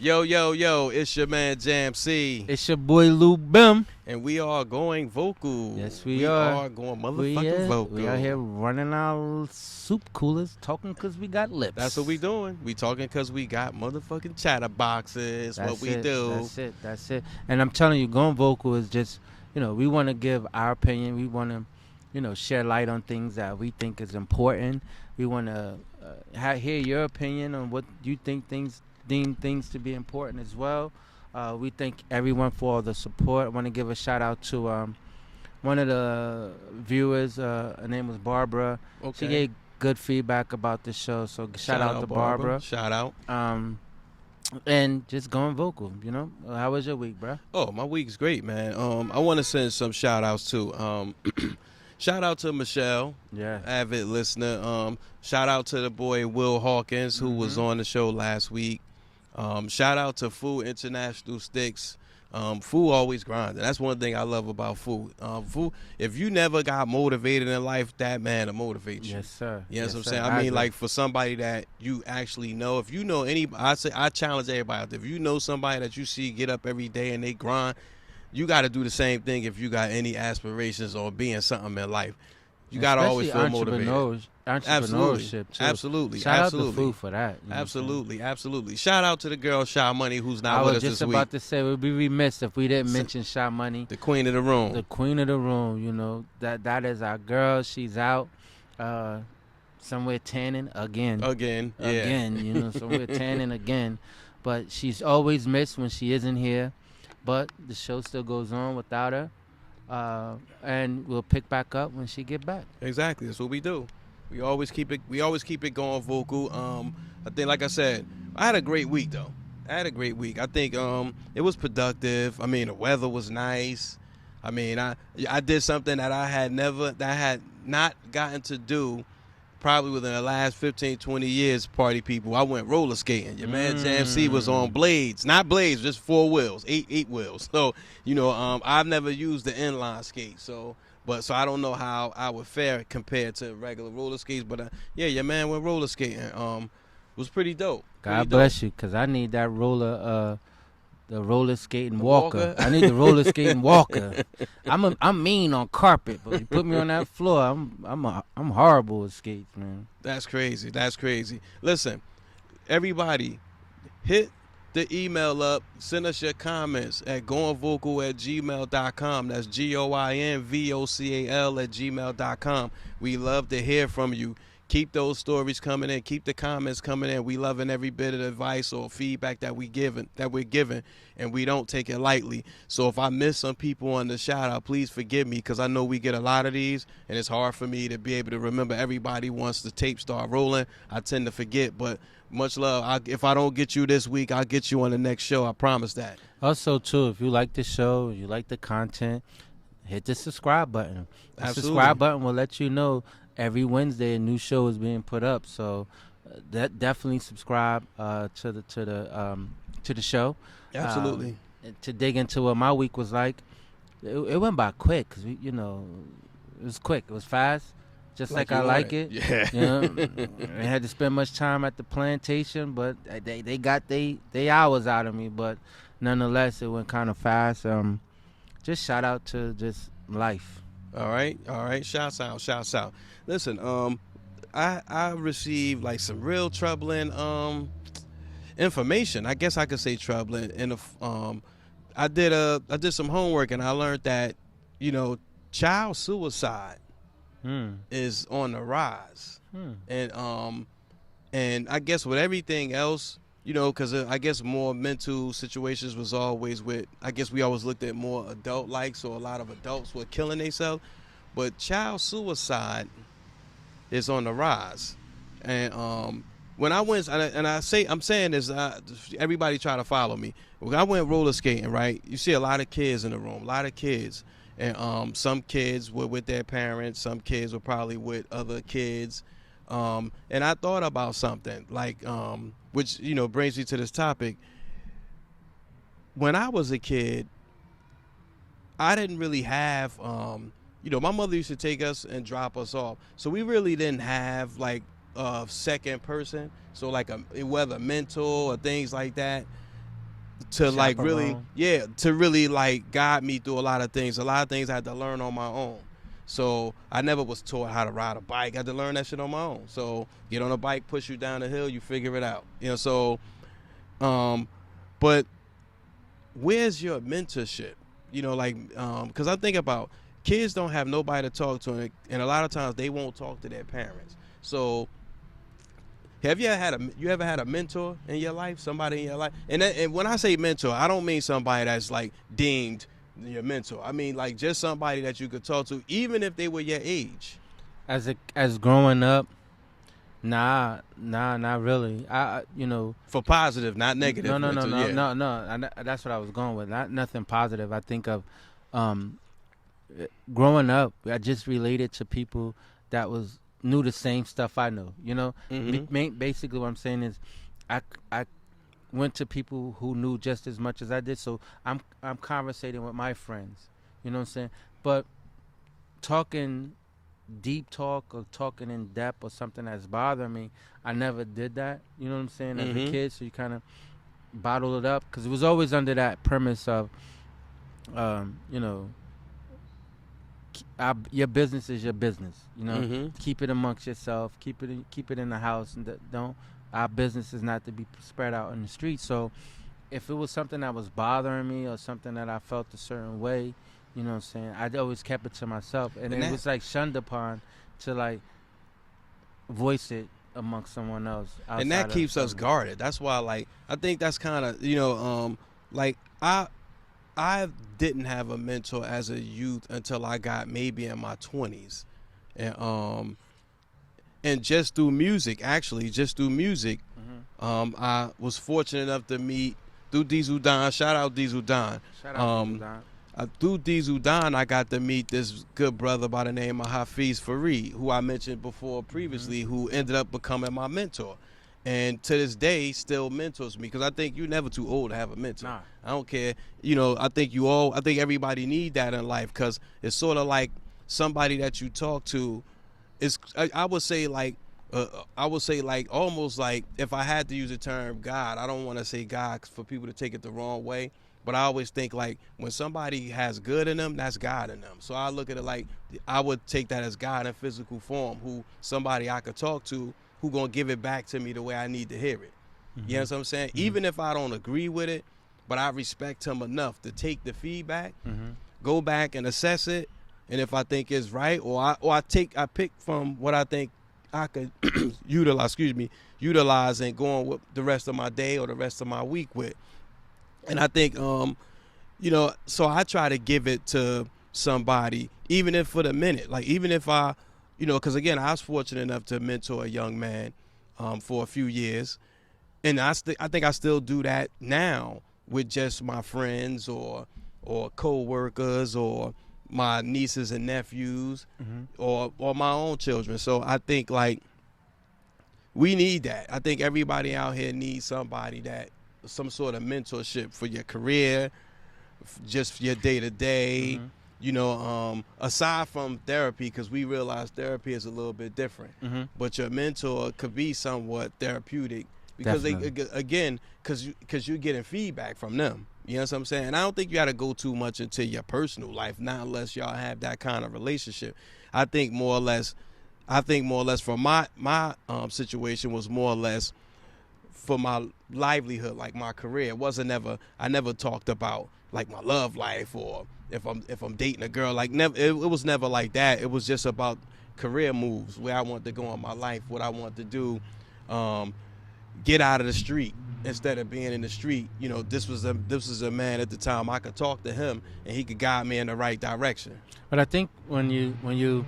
Yo, yo, yo, it's your man Jam C. It's your boy Lou Bim. And we are going vocal. Yes, we We are. are going motherfucking vocal. We out here running our soup coolers, talking because we got lips. That's what we doing. We talking because we got motherfucking chatterboxes. That's what we it, do. That's it. And I'm telling you, going vocal is just, we want to give our opinion. We want to, share light on things that we think is important. We want to hear your opinion on what you deem things to be important as well. We thank everyone for all the support. I want to give a shout out to one of the viewers. Her name was Barbara. Okay. She gave good feedback about the show, so shout out to Barbara. Shout out. And just going vocal, How was your week, bro? Oh, my week's great, man. I want to send some shout outs too. Shout out to Michelle, avid listener. Shout out to the boy Will Hawkins, who was on the show last week. Shout out to Fu International Sticks. Fu always grinding. That's one thing I love about Fu. Fu, if you never got motivated in life, that man will motivate you. Yes, sir. You know what I'm saying? I mean, like, for somebody that you actually know, if you know I challenge everybody out there. If you know somebody that you see get up every day and they grind, you got to do the same thing if you got any aspirations or being something in life. You got to always feel motivated. Entrepreneurship, too. Absolutely. Shout out to Fu for that. Absolutely. Shout out to the girl, Sha Money, who's not with us this week. I was just about to say, we'd be remiss if we didn't mention Sha Money. The queen of the room. The queen of the room, that is our girl. She's out somewhere tanning again. Again, somewhere tanning again. But she's always missed when she isn't here. But the show still goes on without her. And we'll pick back up when she get back. Exactly. That's what we do. We always keep it going vocal. I think, like I said, I had a great week though. I think it was productive. I mean, the weather was nice. I mean, I did something that I had not gotten to do probably within the last 15, 20 years, party people. I went roller skating. Your man Jam C was on blades. Not blades, just 4 wheels, eight wheels. So, I've never used the inline skate. So I don't know how I would fare compared to regular roller skates. But, your man went roller skating. It was pretty dope. God bless you, because I need that the roller skating walker. I need the roller skating walker. I'm mean on carpet, but you put me on that floor, I'm horrible with skates, man. That's crazy. Listen, everybody, hit the email up. Send us your comments at goingvocal@gmail.com. That's GOINVOCAL@gmail.com. We love to hear from you. Keep those stories coming in. Keep the comments coming in. We loving every bit of advice or feedback that we're given, and we don't take it lightly. So if I miss some people on the shout out, please forgive me, because I know we get a lot of these, and it's hard for me to be able to remember everybody once the tape start rolling. I tend to forget, but much love. If I don't get you this week, I'll get you on the next show. I promise that. Also, too, if you like the show, you like the content, hit the subscribe button. The subscribe button will let you know every Wednesday a new show is being put up, so that definitely subscribe to the show. Absolutely. To dig into what my week was like, it went by quick, because it was quick, it was fast, just like I like it. Yeah. I had to spend much time at the plantation, but they got they hours out of me, but nonetheless it went kind of fast. Just shout out to just life. All right. Shouts out. Listen, I received like some real troubling information. I guess I could say troubling. I did some homework, and I learned that child suicide is on the rise, and I guess with everything else, because I guess more mental situations was always with. I guess we always looked at more adult-like, so a lot of adults were killing themselves. But child suicide is on the rise, and when I went, I'm saying this, everybody try to follow me. When I went roller skating, right, you see a lot of kids in the room, and some kids were with their parents, some kids were probably with other kids, and I thought about something like, which brings me to this topic. When I was a kid, I didn't really have my mother used to take us and drop us off. So we really didn't have second person. So like whether mental or things like that. to like really, Chaperone. yeah, to really like guide me through a lot of things. A lot of things I had to learn on my own. So I never was taught how to ride a bike. I had to learn that shit on my own. So get on a bike, push you down the hill, you figure it out. So but where's your mentorship? Because I think about kids don't have nobody to talk to, and a lot of times they won't talk to their parents. So have you ever had a mentor in your life? Somebody in your life, and when I say mentor, I don't mean somebody that's like deemed your mentor. I mean like just somebody that you could talk to, even if they were your age. As growing up, not really. For positive, not negative. No, no, no, mentor, no, yeah. no, no. That's what I was going with. Not nothing positive. I think of, growing up. I just related to people that knew the same stuff I knew. Basically, what I'm saying is, I went to people who knew just as much as I did. So I'm conversating with my friends. You know what I'm saying? But talking deep talk or talking in depth or something that's bothering me, I never did that. You know what I'm saying? As a kid, so you kind of bottle it up because it was always under that premise of, your business is your business. Keep it amongst yourself. Keep it in the house, and don't. Our business is not to be spread out in the street. So, if it was something that was bothering me or something that I felt a certain way, you know what I'm saying, I always kept it to myself, and it was like shunned upon to like voice it amongst someone else. And that keeps us guarded. That's why, like, I think that's kind of, like I didn't have a mentor as a youth until I got maybe in my 20s, and just through music, I was fortunate enough to meet through Diesel Don. Shout out Diesel Don. Through Diesel Don, I got to meet this good brother by the name of Hafiz Fareed, who I mentioned before previously, who ended up becoming my mentor. And to this day, still mentors me, because I think you're never too old to have a mentor. Nah. I don't care. I think everybody need that in life, because it's sort of like somebody that you talk to. I would say like almost like, if I had to use the term God, I don't want to say God for people to take it the wrong way. But I always think like when somebody has good in them, that's God in them. So I look at it like I would take that as God in physical form, who somebody I could talk to, who gonna give it back to me the way I need to hear it. You know what I'm saying? Even if I don't agree with it, but I respect him enough to take the feedback, go back and assess it, and if I think it's right, or I pick from what I think I could utilize and go on with the rest of my day or the rest of my week with. And I think, so I try to give it to somebody, even if for the minute, like even if I, because again, I was fortunate enough to mentor a young man for a few years. And I think I still do that now with just my friends or co-workers or my nieces and nephews or my own children. So I think like we need that. I think everybody out here needs somebody that, some sort of mentorship for your career, just your day-to-day, aside from therapy, because we realize therapy is a little bit different. But your mentor could be somewhat therapeutic, because because you're getting feedback from them. You know what I'm saying? And I don't think you got to go too much into your personal life, not unless y'all have that kind of relationship. I think more or less from my situation was more or less for my livelihood, like my career. I never talked about like my love life, or if I'm dating a girl, like never. It was never like that. It was just about career moves, where I want to go in my life, what I want to do, get out of the street instead of being in the street. This was a man at the time. I could talk to him and he could guide me in the right direction. But I think when you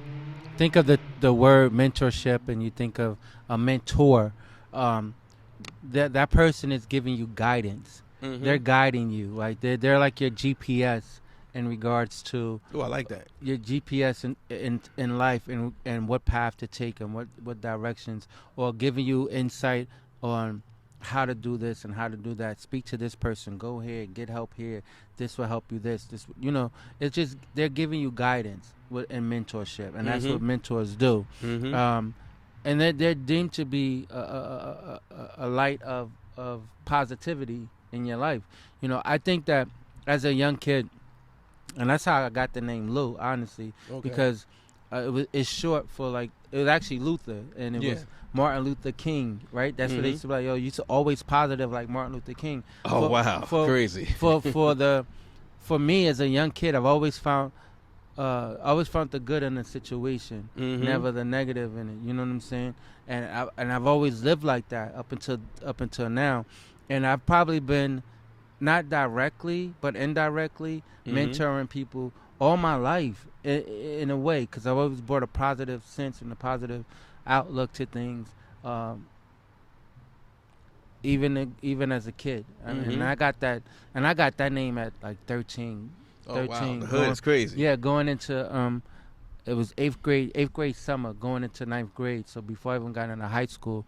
think of the word mentorship and you think of a mentor, that person is giving you guidance. They're guiding you. Like they're like your GPS in regards to. Oh, I like that. Your GPS in life, and what path to take and what directions, or giving you insight on how to do this and how to do that. Speak to this person. Go here. Get help here. This will help you. This. It's just they're giving you guidance in mentorship, and that's what mentors do. And they're deemed to be a light of positivity in your life. You know, I think that as a young kid, and that's how I got the name Lou, honestly, Okay. because it's short for like it was actually Luther, and it Yeah. was Martin Luther King, right? That's what they Mhm. used to be like. Yo, you used to always positive like Martin Luther King. Oh, wow. Crazy. For me as a young kid, I've always found the good in a situation, Mhm. never the negative in it. You know what I'm saying? And I've always lived like that up until now, and I've probably been not directly but indirectly Mhm. mentoring people all my life in a way, because I've always brought a positive sense and a positive outlook to things. Um, even as a kid, Mhm. and I got that name at like 13. Oh, wow. 13 The hood is crazy. yeah, going into it was eighth grade summer, going into ninth grade. So before I even got into high school,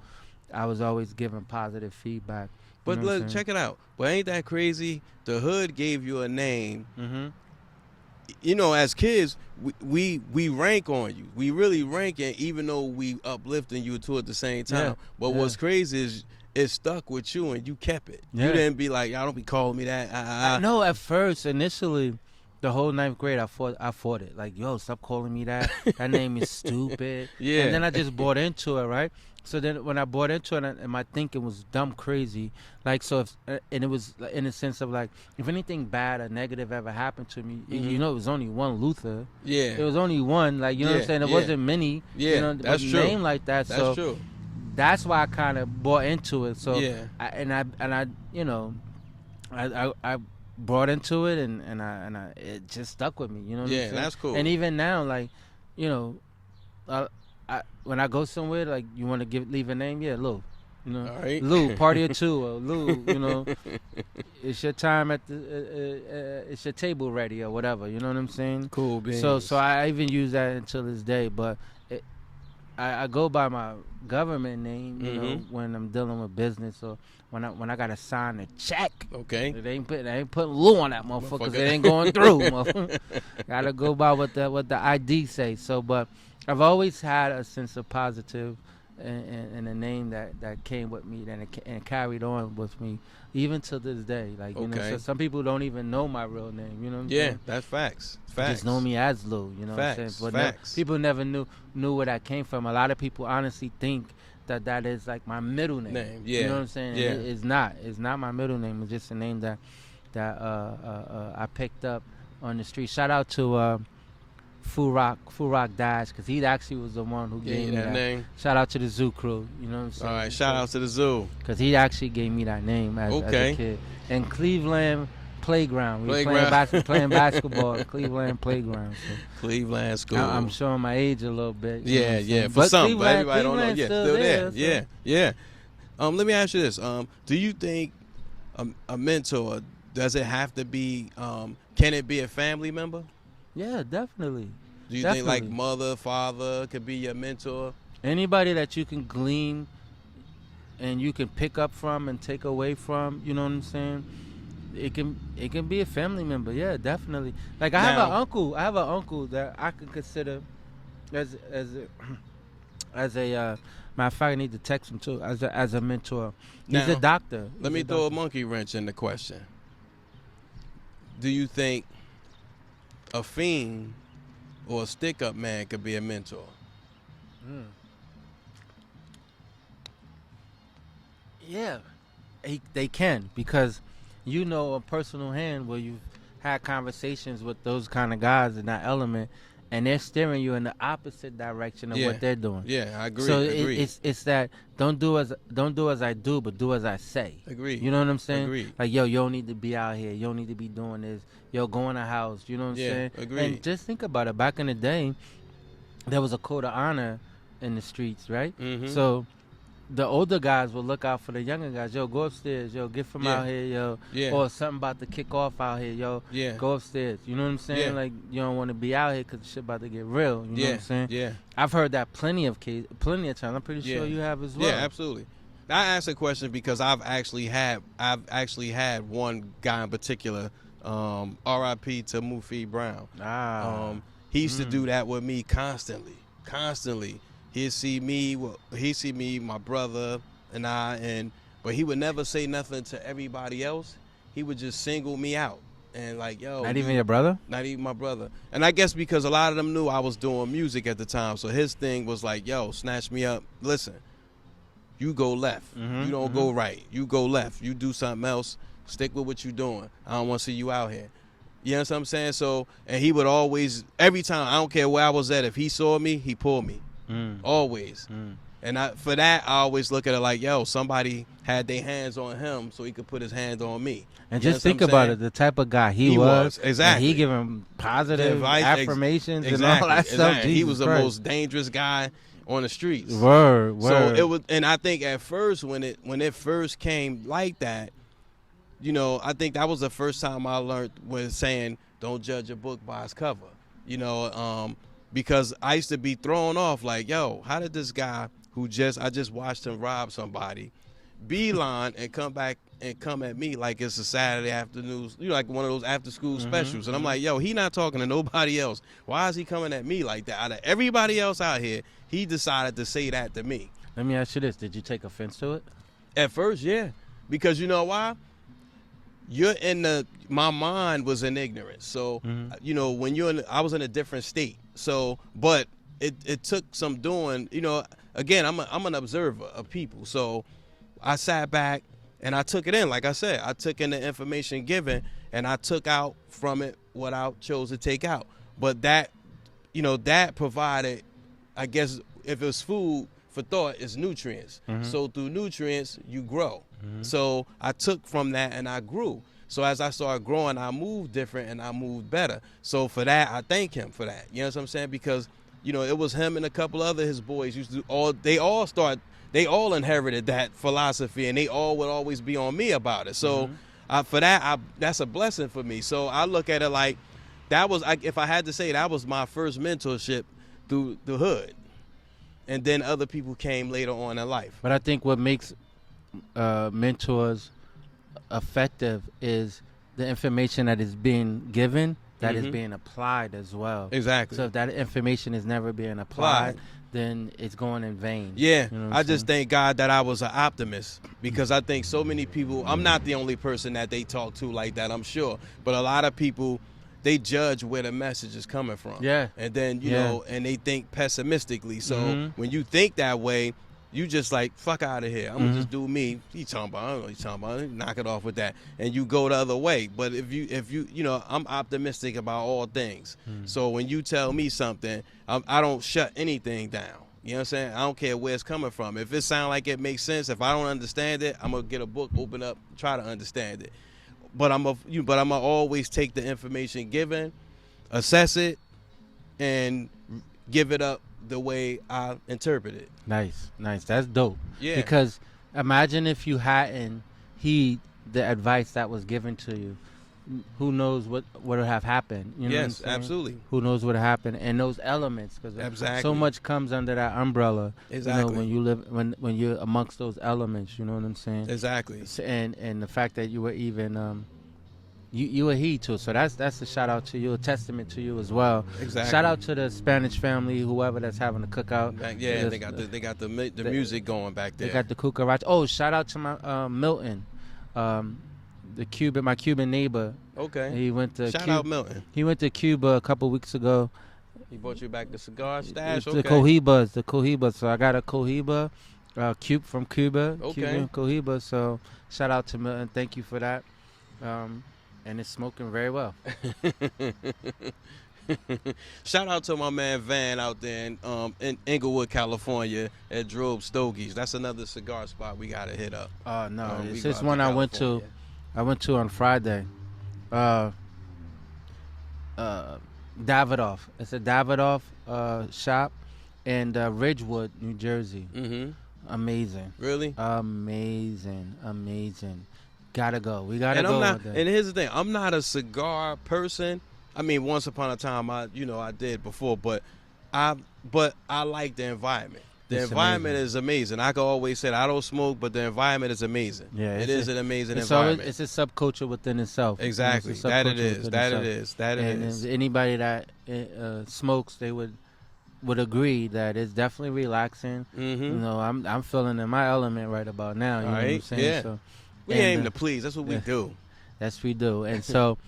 I was always giving positive feedback. But look, check it out. But ain't that crazy? The hood gave you a name. Mm-hmm. You know, as kids, we rank on you. We really rank it, even though we uplifting you too at the same time. Yeah, But yeah. what's crazy is it stuck with you and you kept it. Yeah. You didn't be like, y'all don't be calling me that. No, at first, initially, the whole ninth grade, I fought it. Like, yo, stop calling me that. That name is stupid. Yeah. And then I just bought into it, right? So then when I bought into it, and my thinking was dumb crazy. Like, so if, and it was in a sense of like, if anything bad or negative ever happened to me, you know, it was only one Luther. Yeah. It was only one. Like, you know what I'm saying? It wasn't many. Yeah, You know, that's with a true. name like that. That's so true. that's why I kind of bought into it. So Yeah. I you know, I brought into it, and I it just stuck with me. You know what I'm Yeah, saying? that's cool. And even now, like, you know, when I go somewhere, like, you want to leave a name, yeah, Lou. You know, All right. Lou, party of two, or Lou, you know, it's your time at the, it's your table ready or whatever. You know what I'm saying? Cool beans. So I even use that until this day, but I go by my government name, you know, when I'm dealing with business, or when I gotta sign a check. Okay. They ain't putting Lou on that motherfucker, 'cause it ain't going through. Motherfucker. Gotta go by what the ID say. So, but I've always had a sense of positive and a name that came with me and carried on with me even to this day. Like, you know, Okay. so some people don't even know my real name. You know what I'm Yeah, saying? that's facts. They Facts. just know me as Lou, you know what I'm Facts, saying? But facts. people never knew where that came from. A lot of people honestly think that is like my middle name. Yeah. You know what I'm saying? Yeah. It's not. It's not my middle name. It's just a name that I picked up on the street. Shout out to Furock Dash, because he actually was the one who gave me that name. Shout out to the Zoo Crew. You know what I'm saying? All right, shout out to the zoo. Because he actually gave me that name as a kid. And Cleveland Playground. We were playing basketball at Cleveland Playground. So Cleveland School. I'm showing my age a little bit. You know what Yeah, I'm yeah. saying? For But some, but everybody don't know. Cleveland's Yeah, still there. So. Yeah, yeah. Let me ask you this. Do you think a mentor, does it have to be? Can it be a family member? Yeah, definitely. Do you think like mother, father could be your mentor? Anybody that you can glean and you can pick up from and take away from, you know what I'm saying? It can be a family member. Yeah, definitely. Like I have an uncle that I could consider as a matter of fact, I need to text him too as a mentor. He's a doctor. Let me throw a monkey wrench in the question. Do you think a fiend or a stick-up man could be a mentor? Yeah, they can, because you know a personal hand where you've had conversations with those kind of guys in that element, and they're steering you in the opposite direction of what they're doing. Yeah, I agree. So it's that don't do as I do, but do as I say. Agree. You know what I'm saying? Agreed. Like, yo, you don't need to be out here. You don't need to be doing this. Yo, go in the house. You know what I'm saying? Agreed. And just think about it. Back in the day, there was a code of honor in the streets, right? Mm-hmm. So the older guys will look out for the younger guys. Yo, go upstairs. Yo, get from out here. Yo, or something about to kick off out here. Yo, go upstairs. You know what I'm saying? Yeah. Like, you don't want to be out here because the shit about to get real. You know what I'm saying? Yeah. I've heard that plenty of times. I'm pretty sure you have as well. Yeah, absolutely. I asked a question because I've actually had one guy in particular, R.I.P. to Mufi Brown. He used to do that with me constantly. He'd see me, my brother and I, and but he would never say nothing to everybody else. He would just single me out and like, yo. Not even your brother? Not even my brother. And I guess because a lot of them knew I was doing music at the time, so his thing was like, yo, snatch me up. Listen, you go left. You don't go right. You go left. You do something else. Stick with what you're doing. I don't want to see you out here. You know what I'm saying? So, and he would always, every time, I don't care where I was at, if he saw me, he pulled me. Always. And for that, I always look at it like, yo, somebody had their hands on him so he could put his hands on me. And just think about it, the type of guy he was. Exactly. He giving positive advice, affirmations and all that stuff. Exactly. He was the most dangerous guy on the streets. Word. So it was, and I think at first when it first came like that, you know, I think that was the first time I learned when saying don't judge a book by its cover. You know, because I used to be thrown off like, yo, how did this guy who I just watched him rob somebody, beeline and come back and come at me like it's a Saturday afternoon, you know, like one of those after school specials. And I'm like, yo, he not talking to nobody else. Why is he coming at me like that? Out of everybody else out here, he decided to say that to me. Let me ask you this. Did you take offense to it? At first, yeah. Because you know why? My mind was in ignorance. So, you know, when I was in a different state. So, but it took some doing, you know, again, I'm an observer of people. So I sat back and I took it in. Like I said, I took in the information given and I took out from it what I chose to take out. But that, you know, that provided, I guess, if it's food for thought, it's nutrients. So through nutrients, you grow. So I took from that and I grew. So as I started growing, I moved different and I moved better. So for that, I thank him for that. You know what I'm saying? Because, you know, it was him and a couple other his boys used to they all inherited that philosophy and they all would always be on me about it. So for that, that's a blessing for me. So I look at it like that was, if I had to say, that was my first mentorship through the hood. And then other people came later on in life. But I think what makes mentors effective is the information that is being given, that is being applied as well. Exactly. So if that information is never being applied, then it's going in vain. Yeah, you know I just thank God that I was an optimist, because I think so many people, I'm not the only person that they talk to like that, I'm sure, but a lot of people, they judge where the message is coming from. Yeah. And then, you know, and they think pessimistically. So when you think that way, you just like, fuck out of here. I'm gonna just do me. He talking about, I don't know what he's talking about. Knock it off with that. And you go the other way. But if you know, I'm optimistic about all things. So when you tell me something, I don't shut anything down. You know what I'm saying? I don't care where it's coming from. If it sounds like it makes sense, if I don't understand it, I'm gonna get a book, open up, try to understand it. But I'm gonna always take the information given, assess it, and give it up the way I interpret it. Nice. That's dope. Yeah. Because imagine if you hadn't heed the advice that was given to you. Who knows what would have happened? You know yes, what I'm absolutely. Who knows what happened? And those elements, because so much comes under that umbrella. Exactly. You know, when you live, when you're amongst those elements. You know what I'm saying? Exactly. And the fact that you were even you were heed to it. So that's a shout out to you, a testament to you as well. Exactly. Shout out to the Spanish family, whoever that's having a cookout. Yeah, they got the music going back there. They got the cucaracha. Oh, shout out to my Milton, my Cuban neighbor. Okay. He went to Shout out Milton. He went to Cuba a couple weeks ago. He brought you back the cigar stash. It's the Cohibas. So I got a Cohiba, from Cuba. Okay. Cuban Cohiba. So shout out to Milton. Thank you for that. And it's smoking very well. Shout out to my man Van out there in Inglewood, California at Drobe Stogies. That's another cigar spot we gotta hit up. No, it's this one I went to on Friday. Davidoff. It's a Davidoff shop in Ridgewood, New Jersey. Amazing. Really? Amazing. Gotta go. We gotta go. And here's the thing. I'm not a cigar person. I mean, once upon a time, I did before, but I like the environment. The environment is amazing. I can always say that I don't smoke, but the environment is amazing. Yeah, it is an amazing environment. It's a subculture within itself. Exactly. That it is. And anybody that smokes, they would would agree that it's definitely relaxing. Mm-hmm. You know, I'm feeling in my element right about now. You know what I'm Right? saying? Yeah. So, We and, aim to please. That's what we yeah. do. That's we do. And so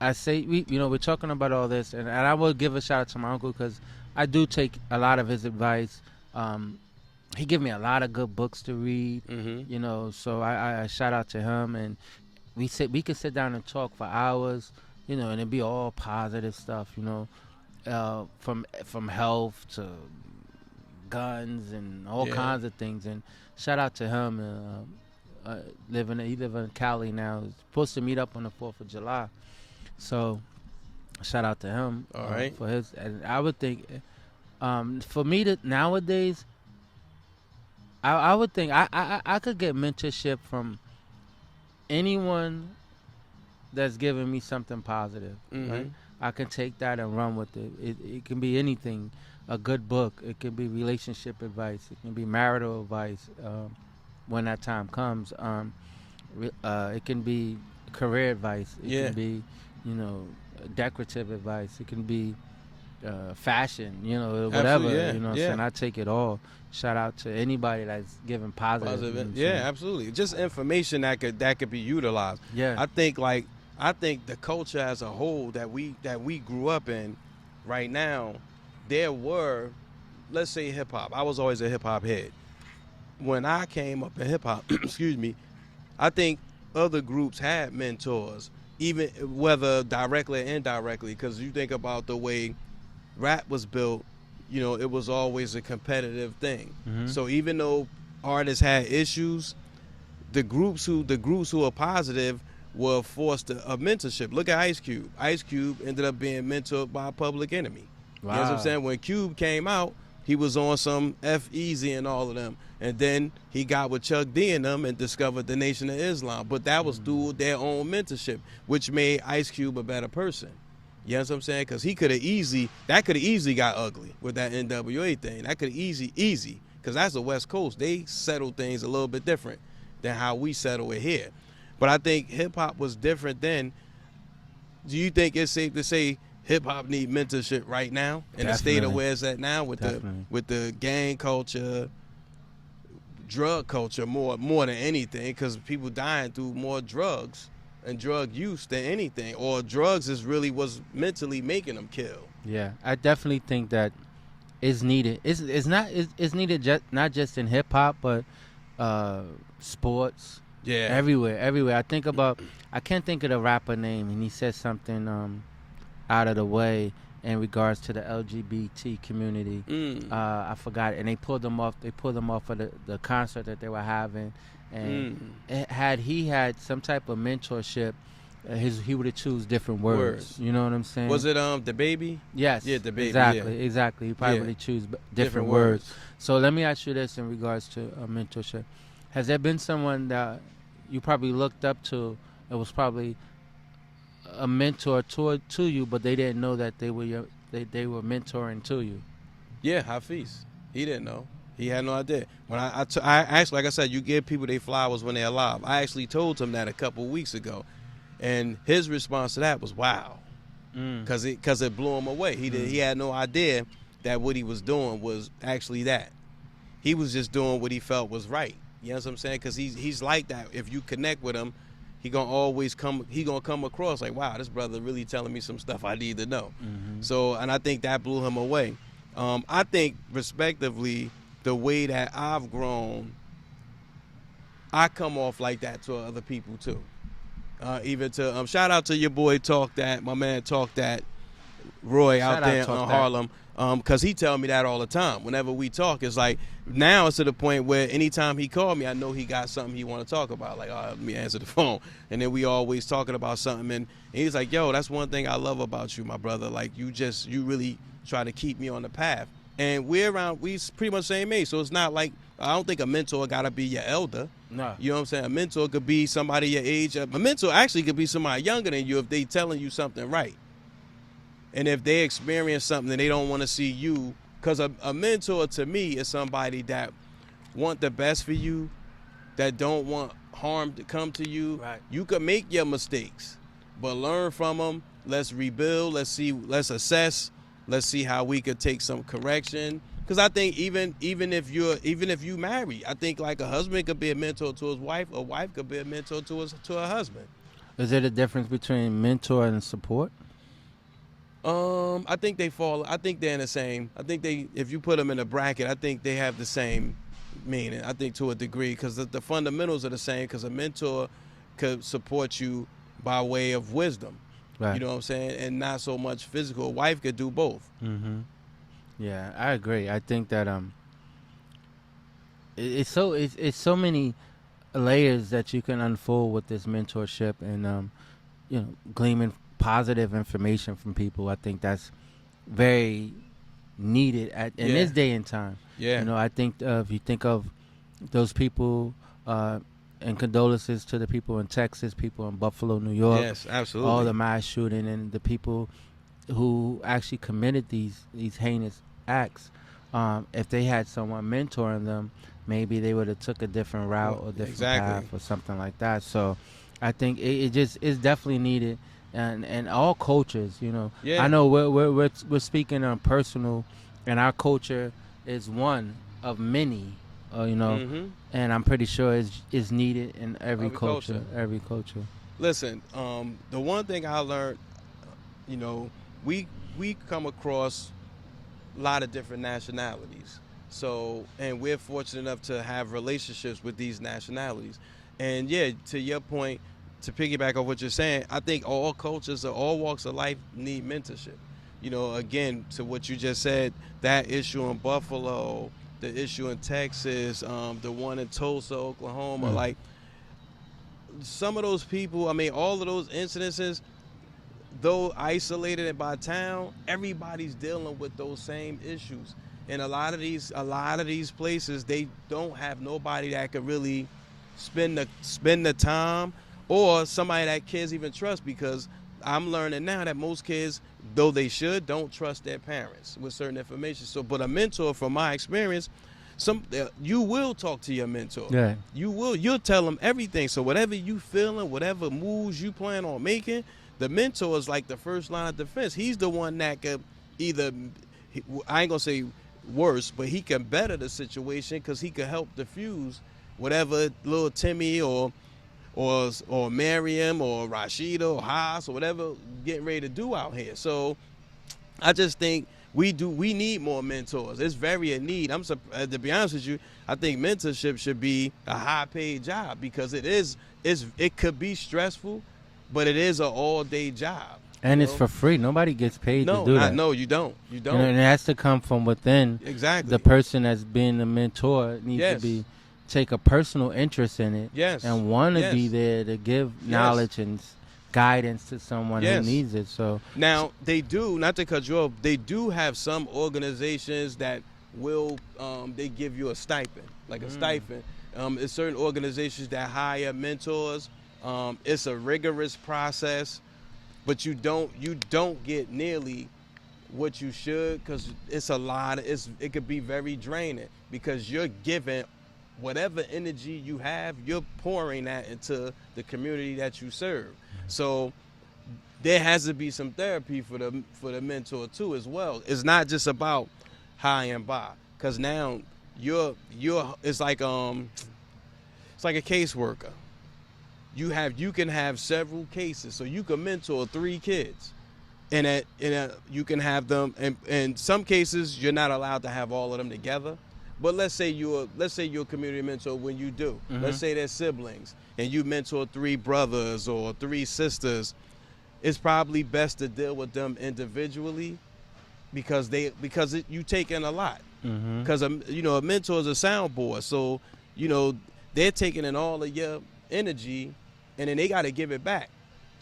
I say we're talking about all this, and I will give a shout out to my uncle because I do take a lot of his advice. He give me a lot of good books to read. Mm-hmm. You know, so I shout out to him, and we could sit down and talk for hours. You know, and it'd be all positive stuff. You know, from health to guns and all Yeah. kinds of things. And shout out to him. He live in Cali now. He's supposed to meet up on the 4th of July. So shout out to him. All right. For his. And I would think, for me to nowadays, I would think I could get mentorship from anyone that's giving me something positive. Mm-hmm. Right? I can take that and run with it. It can be anything. A good book. It can be relationship advice. It can be marital advice. When that time comes, it can be career advice. It Yeah. can be, decorative advice. It can be fashion. Whatever. Absolutely, yeah, You know what I'm yeah. saying? I take it all. Shout out to anybody that's giving positive. you know what I'm Yeah, saying? absolutely. Just information that could be utilized. Yeah. I think the culture as a whole that we grew up in right now, there were, let's say, hip hop. I was always a hip hop head. When I came up in hip hop, excuse me, I think other groups had mentors, even whether directly or indirectly, because you think about the way rap was built, it was always a competitive thing. Mhm. So even though artists had issues, the groups who are positive were forced a mentorship. Look at Ice Cube. Ice Cube ended up being mentored by Public Enemy. You know what I'm Wow. saying? When Cube came out, he was on some F-Eazy and all of them. And then he got with Chuck D and them and discovered the Nation of Islam. But that was through their own mentorship, which made Ice Cube a better person. You know what I'm saying? Because that could have easily got ugly with that NWA thing. That could easy, because that's the West Coast. They settle things a little bit different than how we settle it here. But I think hip-hop was different then. Do you think it's safe to say hip-hop need mentorship right now in the state of Definitely. where it's at now with Definitely. the gang culture, drug culture more than anything, because people dying through more drugs and drug use than anything, or drugs is really what's mentally making them kill. Yeah, I definitely think that it's needed. It's needed not just in hip hop, but sports. Yeah. Everywhere. I can't think of the rapper name, and he said something out of the way in regards to the LGBT community. I forgot, and they pulled them off of the concert that they were having, and had he had some type of mentorship, he would have choose different words. You know what I'm saying? Was it the baby? Yes. Yeah, the baby. Exactly. He probably Yeah. would have choose different Different words. words. So let me ask you this in regards to mentorship. Has there been someone that you probably looked up to? It was probably a mentor to you, but they didn't know that they were they were mentoring to you. Yeah, Hafiz. He didn't know. He had no idea. When I actually, like I said, you give people their flowers when they're alive. I actually told him that a couple weeks ago, and his response to that was, "Wow," because it blew him away. He had no idea that what he was doing was actually that. He was just doing what he felt was right. You know what I'm saying? Because he's like that. If you connect with him, he gonna come across like, wow, this brother really telling me some stuff I need to know. So, and I think that blew him away. I think, respectively, the way that I've grown, I come off like that to other people too. Even to shout out to your boy Talk That, my man Talk That, Roy Shout out there out Talk in That. Harlem. Because he tell me that all the time. Whenever we talk, it's like, now it's to the point where anytime he called me, I know he got something he want to talk about. Like, let me answer the phone. And then we always talking about something. And he's like, yo, that's one thing I love about you, my brother. Like, you really try to keep me on the path. And we pretty much the same age. So it's not like, I don't think a mentor got to be your elder. No. You know what I'm saying? A mentor could be somebody your age. A mentor actually could be somebody younger than you if they telling you something right. And if they experience something and they don't want to see you, because a mentor to me is somebody that want the best for you, that don't want harm to come to you. Right. You can make your mistakes, but learn from them. Let's rebuild. Let's assess. Let's see how we could take some correction. Because I think even if you marry, I think like a husband could be a mentor to his wife, a wife could be a mentor to her husband. Is there a difference between mentor and support? I think they fall. I think they're in the same. I think if you put them in a bracket, I think they have the same meaning. I think to a degree, because the fundamentals are the same. Because a mentor could support you by way of wisdom. Right. You know what I'm saying, and not so much physical. A wife could do both. Mm-hmm. Yeah, I agree. I think that it's so many layers that you can unfold with this mentorship, and gleaming positive information from people. I think that's very needed in this day and time. Yeah. I think if you think of those people, and condolences to the people in Texas, people in Buffalo, New York. Yes, absolutely. All the mass shooting and the people who actually committed these heinous acts. If they had someone mentoring them, maybe they would have took a different route or different path or something like that. So I think it just is definitely needed, and all cultures. Yeah. I know we're speaking on personal, and our culture is one of many. Mm-hmm. And I'm pretty sure it's needed in every culture. Every culture. Listen, the one thing I learned, we come across a lot of different nationalities. So, and we're fortunate enough to have relationships with these nationalities. And yeah, to your point, to piggyback on what you're saying, I think all cultures or all walks of life need mentorship. Again, to what you just said, that issue in Buffalo, the issue in Texas, the one in Tulsa, Oklahoma, like some of those people, all of those incidences, though isolated by town, everybody's dealing with those same issues. And a lot of these places, they don't have nobody that could really spend the time, or somebody that kids even trust, because I'm learning now that most kids, though they should, don't trust their parents with certain information. So, but a mentor, from my experience, you will talk to your mentor. Yeah. You'll tell them everything. So whatever you feeling, whatever moves you plan on making, the mentor is like the first line of defense. He's the one that could either, I ain't gonna say worse, but he can better the situation, because he could help diffuse whatever little Timmy or Miriam or Rashida or Haas or whatever getting ready to do out here. So I just think we need more mentors. It's very a need. To be honest with you, I think mentorship should be a high paid job, because it could be stressful, but it is an all day job. And it's for free. Nobody gets paid to do that. No, you don't. And it has to come from within. Exactly. The person that's being the mentor needs to take a personal interest in it. Yes. And want to be there to give knowledge and guidance to someone who needs it. So now they do, not to cut you off, they do have some organizations that will they give you a stipend, like a stipend. It's certain organizations that hire mentors. It's a rigorous process, but you don't get nearly what you should, because it's a lot. It could be very draining, because you're giving whatever energy you have, you're pouring that into the community that you serve. So there has to be some therapy for the mentor too as well. It's not just about high and by, because now it's like a caseworker. You can have several cases, so you can mentor 3 kids, and you can have them. And in some cases, you're not allowed to have all of them together. But let's say you're a community mentor when you do. Mm-hmm. Let's say they're siblings, and you mentor 3 brothers or 3 sisters. It's probably best to deal with them individually, because you take in a lot. Because mm-hmm. A mentor is a soundboard, so they're taking in all of your energy, and then they got to give it back.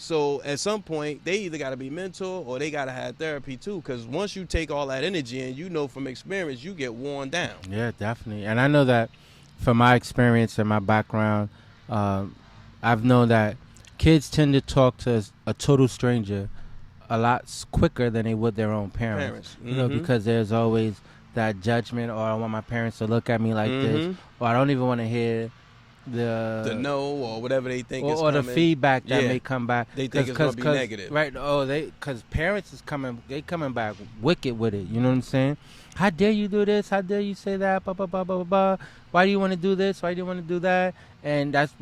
So at some point, they either got to be mentored or they got to have therapy too, because once you take all that energy, and from experience, you get worn down. Yeah, definitely. And I know that from my experience and my background, I've known that kids tend to talk to a total stranger a lot quicker than they would their own parents. Mm-hmm. Because there's always that judgment, or I want my parents to look at me like mm-hmm. this, or I don't even want to hear the no or whatever they think is or coming. the feedback that Yeah. may come back. They think it's gonna be negative. Right? Oh, because parents is coming back wicked with it. You know what I'm saying? How dare you do this? How dare you say that? Blah blah blah blah blah. Blah. Why do you want to do this? Why do you want to do that? And that's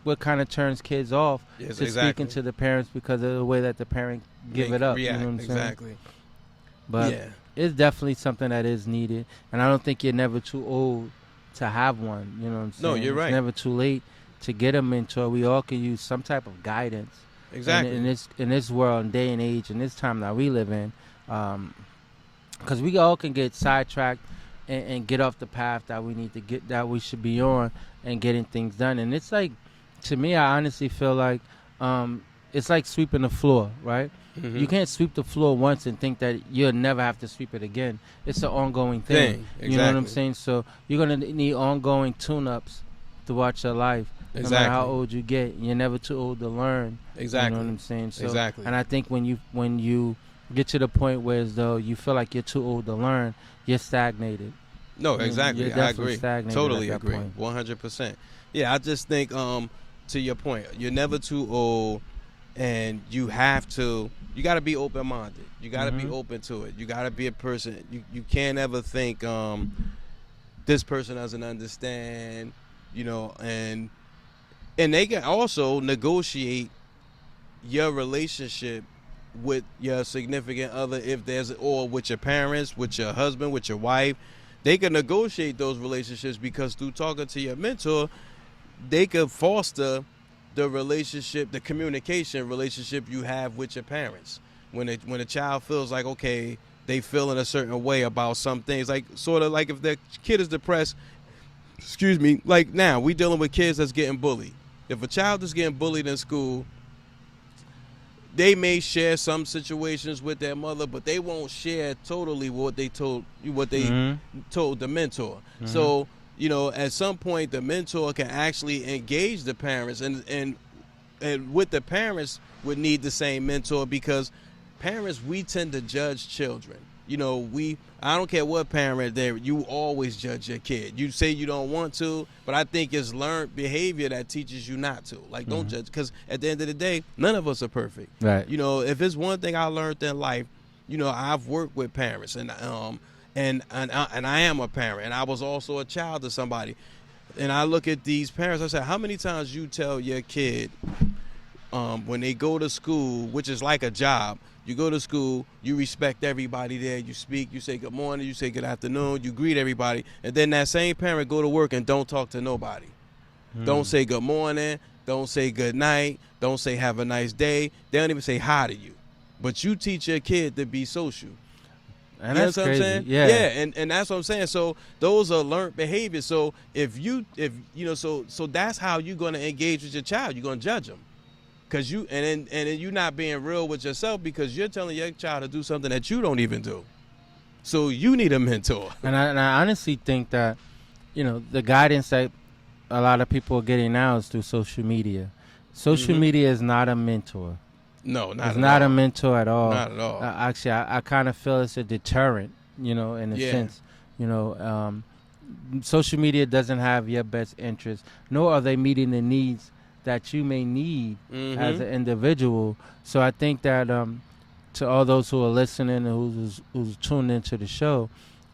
what kind of turns kids off Yes, to exactly. speaking to the parents because of the way that the parent give it up. React. You know what I'm saying? Exactly. But yeah. it's definitely something that is needed, and I don't think you're never too old to have one. You know what I'm saying? No, you're right. It's never too late to get a mentor. We all can use some type of guidance. Exactly. In this world and day and age and this time that we live in, because we all can get sidetracked and get off the path that we need to get, that we should be on, and getting things done. And it's like, to me, I honestly feel like it's like sweeping the floor, right? Mhm. You can't sweep the floor once and think that you'll never have to sweep it again. It's an ongoing thing. Exactly. You know what I'm saying? So you're going to need ongoing tune-ups throughout your life. Exactly. No matter how old you get, you're never too old to learn. Exactly. You know what I'm saying? So, Exactly. And I think when you get to the point where as though you feel like you're too old to learn, you're stagnated. No, exactly. You're I definitely agree. stagnated Totally at that agree. point. 100%. Yeah, I just think to your point, you're never too old, and you got to be open-minded. You got to be open to it. You got to be a person. You can't ever think this person doesn't understand, and they can also negotiate your relationship with your significant other, or with your parents, with your husband, with your wife. They can negotiate those relationships because through talking to your mentor, they could foster the relationship, the communication relationship you have with your parents. When a child feels like, okay, they feel in a certain way about some things, like sort of like if their kid is depressed, like now we dealing with kids that's getting bullied. If a child is getting bullied in school, they may share some situations with their mother, but they won't share totally what they told the mentor. So, at some point the mentor can actually engage the parents, and with the parents would need the same mentor, because parents, we tend to judge children. I don't care what parent there, you always judge your kid. You say you don't want to, but I think it's learned behavior that teaches you not to. Like, don't judge, because at the end of the day, none of us are perfect. Right. If it's one thing I learned in life, I've worked with parents, and I am a parent, and I was also a child of somebody. And I look at these parents, I say, how many times you tell your kid when they go to school, which is like a job, you go to school, you respect everybody there, you speak, you say good morning, you say good afternoon, you greet everybody, and then that same parent go to work and don't talk to nobody. Don't say good morning, don't say good night, don't say have a nice day, they don't even say hi to you. But you teach your kid to be social. And that's what crazy. I'm saying? Yeah. And that's what I'm saying. So those are learned behaviors. So so that's how you're going to engage with your child. You're going to judge them. Cause then you're not being real with yourself, because you're telling your child to do something that you don't even do. So you need a mentor. And I honestly think that, the guidance that a lot of people are getting now is through social media. Social media is not a mentor. No, not it's at not all. a mentor at all. Not at all. Actually, I kind of feel it's a deterrent, in a sense. Social media doesn't have your best interest, nor are they meeting the needs that you may need as an individual. So I think that to all those who are listening and who's tuned into the show,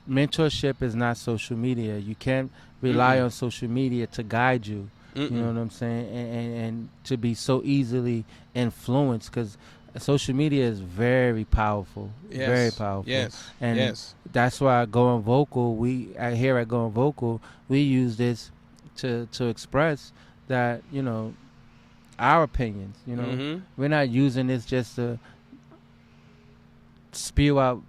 mentorship is not social media. You can't rely on social media to guide you. You know what I'm saying? And to be so easily influenced, because social media is very powerful. Yes. Very powerful. Yes. And yes. that's why Going Vocal, here at Going Vocal, we use this to express that, our opinions. We're not using this just to spew out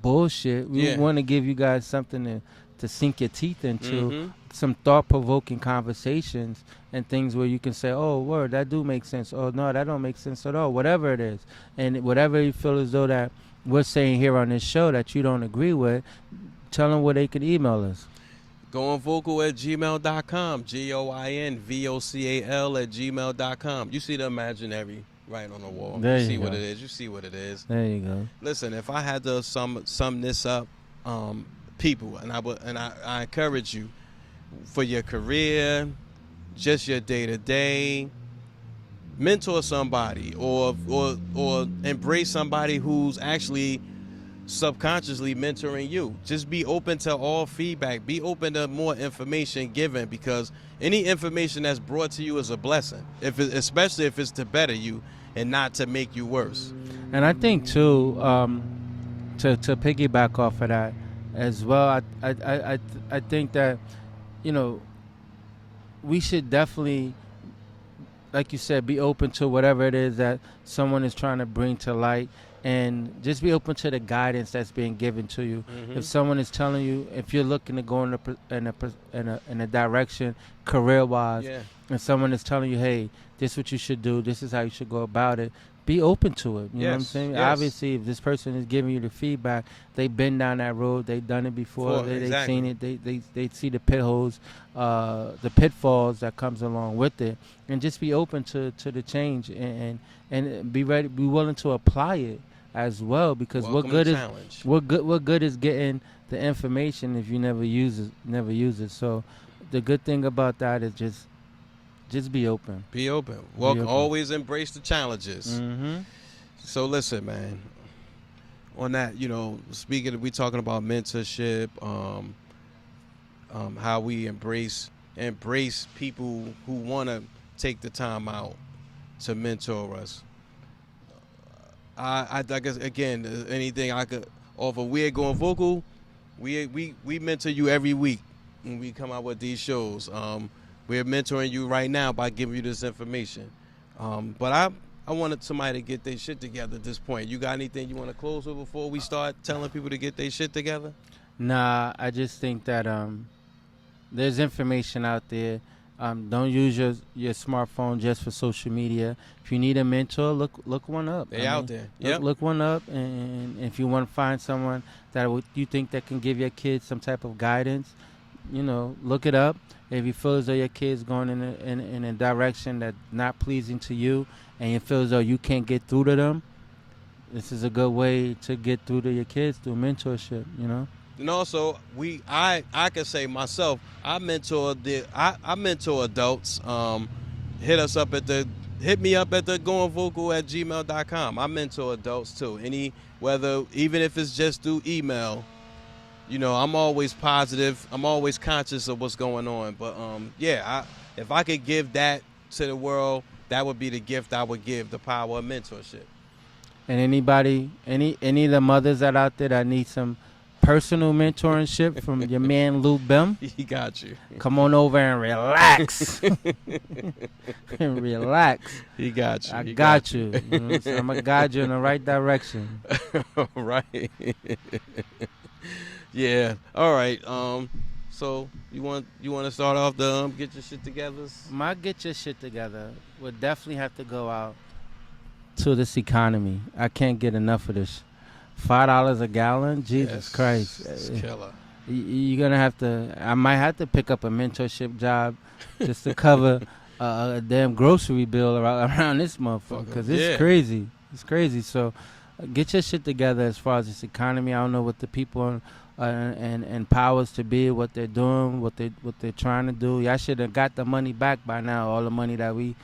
bullshit. We want to give you guys something to sink your teeth into, some thought-provoking conversations and things where you can say, oh, word, that do make sense. Oh, no, that don't make sense at all. Whatever it is. And whatever you feel as though that we're saying here on this show that you don't agree with, tell them where they can email us. GoingVocal@gmail.com. GoingVocal@gmail.com. You see the imaginary right on the wall. There you see you what go. it is. You see what it is. There you go. Listen, if I had to sum this up, people, and I encourage you, for your career, just your day to day. Mentor somebody, or embrace somebody who's actually subconsciously mentoring you. Just be open to all feedback. Be open to more information given, because any information that's brought to you is a blessing. Especially if it's to better you and not to make you worse. And I think too, to piggyback off of that as well, I think that, you know, we should definitely, like you said, be open to whatever it is that someone is trying to bring to light, and just be open to the guidance that's being given to you. Mm-hmm. If someone is telling you, if you're looking to go in a direction career wise, Yeah. and someone is telling you, hey, this is what you should do, this is how you should go about it, be open to it. You know what I'm Yes, saying? yes. Obviously, if this person is giving you the feedback, they've been down that road, they've done it before, they've Exactly. seen it, they see the pit holes, the pitfalls that comes along with it, and just be open to the change, and be ready, be willing to apply it as well, because Welcome what to challenge. what good is getting the information if you never use it. So the good thing about that is just be open. Be open. Welcome. open. Always embrace the challenges. Mm-hmm. So listen, man. On that, we talking about mentorship, how we embrace people who want to take the time out to mentor us. I guess, again, anything I could offer. We're going vocal. We mentor you every week when we come out with these shows. We're mentoring you right now by giving you this information. But I wanted somebody to get their shit together at this point. You got anything you want to close with before we start telling people to get their shit together? Nah, I just think that there's information out there. Don't use your smartphone just for social media. If you need a mentor, look one up. They out there. Yep. Look one up, and if you want to find someone that you think that can give your kids some type of guidance, look it up. If you feel as though your kid's going in a direction that's not pleasing to you, and you feel as though you can't get through to them, this is a good way to get through to your kids through mentorship. And also, I can say myself, I mentor adults. Hit me up at the goingvocal@gmail.com. I mentor adults too. Even if it's just through email, I'm always positive. I'm always conscious of what's going on. But if I could give that to the world, that would be the gift I would give, the power of mentorship. And any of the mothers that out there that need some personal mentorship from your man Lou Bim, He got you. come on over and relax. And relax. He got you. I got you. So I'm gonna guide you in the right direction. Right. Yeah. All right. So you want to start off the get your shit together? My get your shit together would definitely have to go out to this economy. I can't get enough of this. $5 a gallon? Jesus Yes, Christ. it's killer. You're going to have to, I might have to pick up a mentorship job just to cover a damn grocery bill around this motherfucker, because it's crazy. It's crazy. So get your shit together as far as this economy. I don't know what the people and powers to be, what they're doing, what they're trying to do. Y'all should have got the money back by now, all the money that we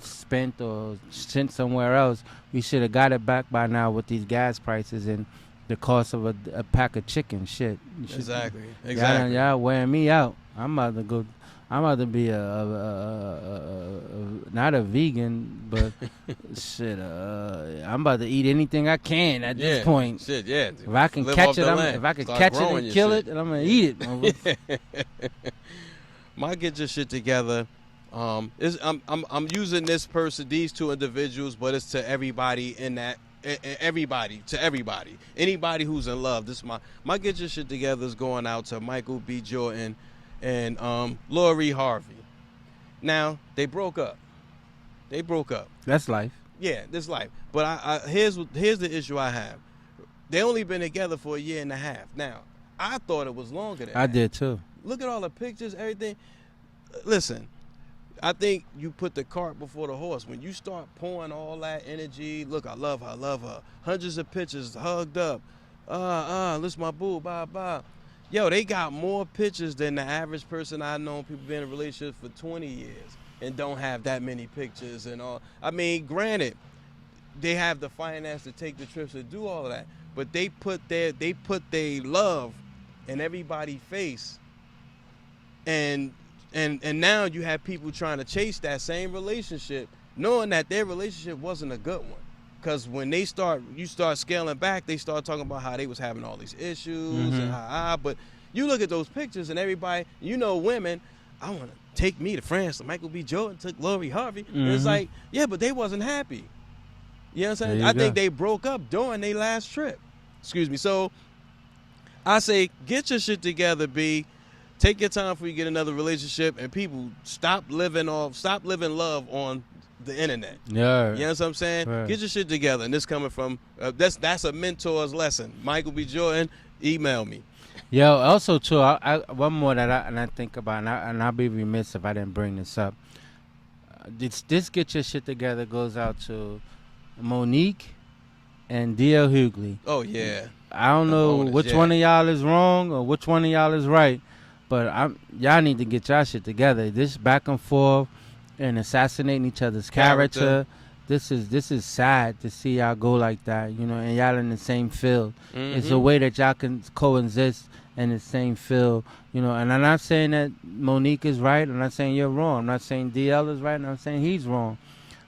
spent or sent somewhere else. We should have got it back by now with these gas prices and the cost of a pack of chicken. Shit. Exactly. Y'all wearing me out. I'm about to be not a vegan, but shit. I'm about to eat anything I can at this point. Shit, yeah. If I can catch it, and kill it, and I'm gonna eat it. My get your shit together. I'm using these two individuals, but it's to everybody in that. Everybody, anybody who's in love. This is my get your shit together is going out to Michael B. Jordan and Lori Harvey. Now they broke up. That's life. Yeah, this life. But here's the issue I have. They only been together for a year and a half. Now I thought it was longer than that. I did too. Look at all the pictures, everything. Listen. I think you put the cart before the horse. When you start pouring all that energy, look, I love her. Hundreds of pictures, hugged up. This my boo, bye. Yo, they got more pictures than the average person I know. People been in a relationship for 20 years and don't have that many pictures and all. I mean, granted, they have the finance to take the trips to do all of that, but they put their love in everybody's face, and now you have people trying to chase that same relationship, knowing that their relationship wasn't a good one. Because when you start scaling back, they start talking about how they was having all these issues and but you look at those pictures and everybody, women, I want to take me to France. Michael B. Jordan took Lori Harvey. And it's like, yeah, but they wasn't happy. You know what I'm saying? I think they broke up during their last trip. Excuse me. So I say, get your shit together, B. Take your time before you get another relationship, and people stop living love on the internet. Yeah. You know what I'm saying? Right. Get your shit together. And this coming from that's a mentor's lesson. Michael B. Jordan, email me. Yo, also too, I one more that I think about, and I'll be remiss if I didn't bring this up. This get your shit together goes out to Monique and D.L. Hughley. Oh yeah. I don't know which one of y'all is wrong or which one of y'all is right, but y'all need to get y'all shit together. This back and forth and assassinating each other's character. This is sad to see y'all go like that, and y'all in the same field. It's a way that y'all can coexist in the same field, and I'm not saying that Monique is right. I'm not saying you're wrong. I'm not saying DL is right. I'm not saying he's wrong.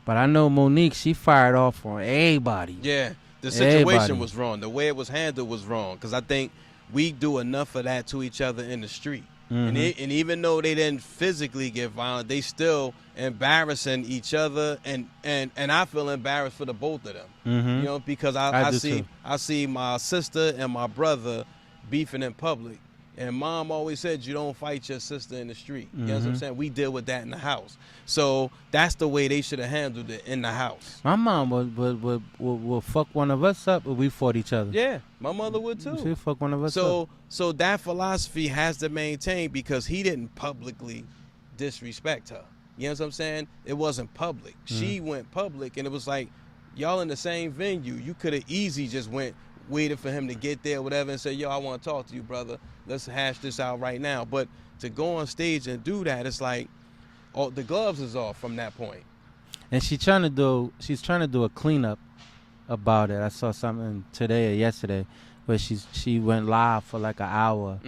But I know Monique, she fired off on everybody. Yeah, the situation was wrong. The way it was handled was wrong. Because I think we do enough of that to each other in the street. And even though they didn't physically get violent, they still embarrassing each other, and I feel embarrassed for the both of them. Because I see my sister and my brother beefing in public, and Mom always said you don't fight your sister in the street. You know what I'm saying? We deal with that in the house, so that's the way they should have handled it in the house. My mom would fuck one of us up if we fought each other. Yeah, my mother would too. She'd fuck one of us up. So that philosophy has to maintain, because he didn't publicly disrespect her. You know what I'm saying? It wasn't public. She went public, and it was like, y'all in the same venue. You could have easily just waited for him to get there, whatever, and say, yo, I want to talk to you, brother. Let's hash this out right now. But to go on stage and do that, it's like, the gloves is off from that point. And she's trying to do a cleanup about it. I saw something today or yesterday where she went live for like an hour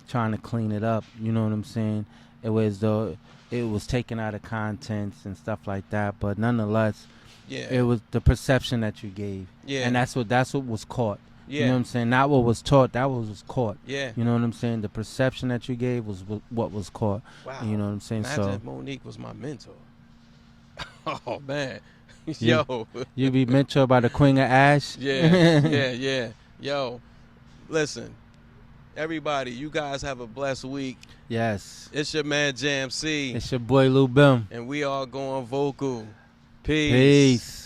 trying to clean it up. You know what I'm saying? It was though it was taken out of contents and stuff like that, but nonetheless, it was the perception that you gave. Yeah. And that's what was caught. Yeah. You know what I'm saying? Not what was taught, that was caught. Yeah. You know what I'm saying? The perception that you gave was what was caught. Wow. You know what I'm saying? Imagine if Monique was my mentor. Oh, man. Yo. You be mentored by the Queen of Ash? Yeah. Yo, listen. Everybody, you guys have a blessed week. Yes. It's your man, Jam C. It's your boy, Lou Bim. And we are going vocal. Peace. Peace.